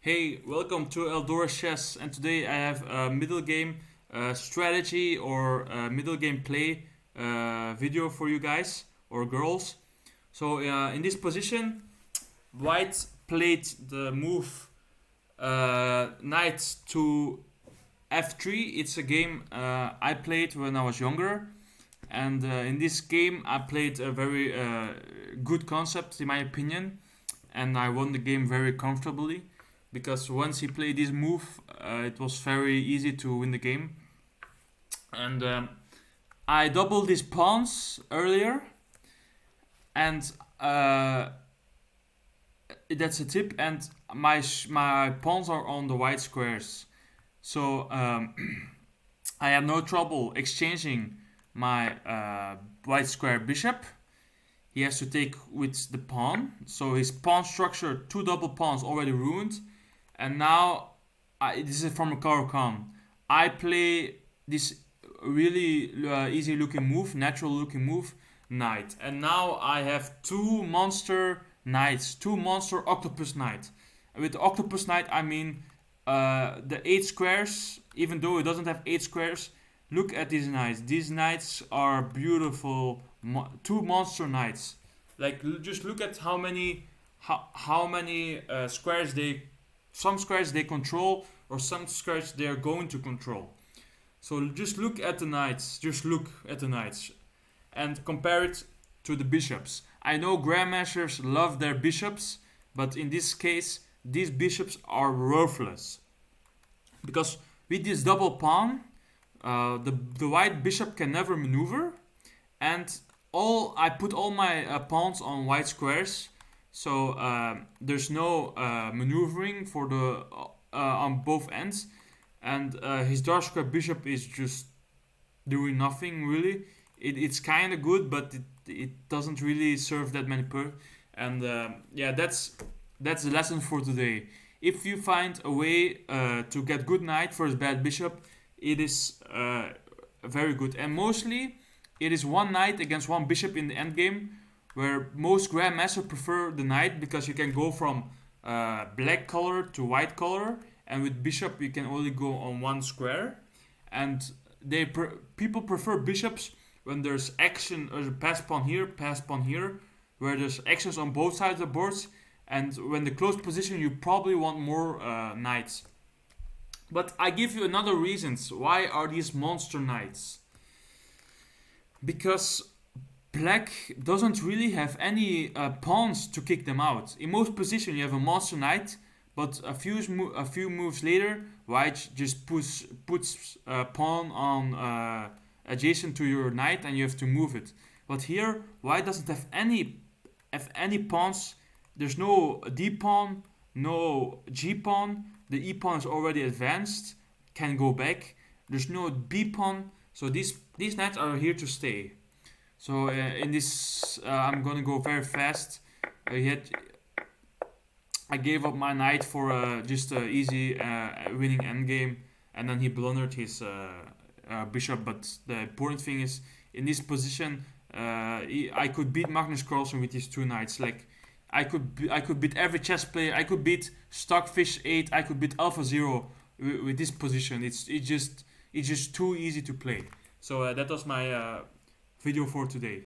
Hey, welcome to eldoreschess, and today I have a middle game strategy or middle game play video for you guys or girls. So in this position, White played the move knight to f3. It's a game I played when I was younger, and in this game I played a very good concept in my opinion, and I won the game very comfortably because once he played this move, it was very easy to win the game. And I doubled his pawns earlier, and that's a tip. And my pawns are on the white squares, so I had no trouble exchanging my white square bishop. He has to take with the pawn, so his pawn structure, two double pawns already ruined. And now, this is from a Karo Khan. I play this really easy looking move, natural looking move, knight. And now I have two monster knights, two monster octopus knight. With the octopus knight, I mean the 8 squares, even though it doesn't have 8 squares. Look at these knights. These knights are beautiful, two monster knights. Like, just look at how many squares they. Some squares they control, or some squares they are going to control. So just look at the knights. Just look at the knights, and compare it to the bishops. I know grandmasters love their bishops, but in this case, these bishops are worthless. Because with this double pawn, the white bishop can never maneuver, and I put all my pawns on white squares. So there's no maneuvering for the on both ends, and his dark square bishop is just doing nothing really. It's kind of good, but it doesn't really serve that many And yeah, that's the lesson for today. If you find a way to get good knight for his bad bishop, it is very good. And mostly, it is one knight against one bishop in the endgame, where most grandmasters prefer the knight because you can go from black color to white color, and with bishop you can only go on one square. And people prefer bishops when there's action, or pass pawn here, where there's actions on both sides of the boards. And when the close position, you probably want more knights. But I give you another reasons why are these monster knights. Because Black doesn't really have any pawns to kick them out. In most positions you have a monster knight, but a few moves later, White just puts a pawn on adjacent to your knight, and you have to move it. But here, White doesn't have any pawns. There's no D pawn, no G pawn. The E pawn is already advanced, can go back. There's no B pawn, so these knights are here to stay. So in this, I'm gonna go very fast. I gave up my knight for just an easy winning endgame, and then he blundered his bishop. But the important thing is, in this position, I could beat Magnus Carlsen with these two knights. Like, I could beat every chess player. I could beat Stockfish 8. I could beat Alpha Zero with this position. It's just too easy to play. So that was my video for today.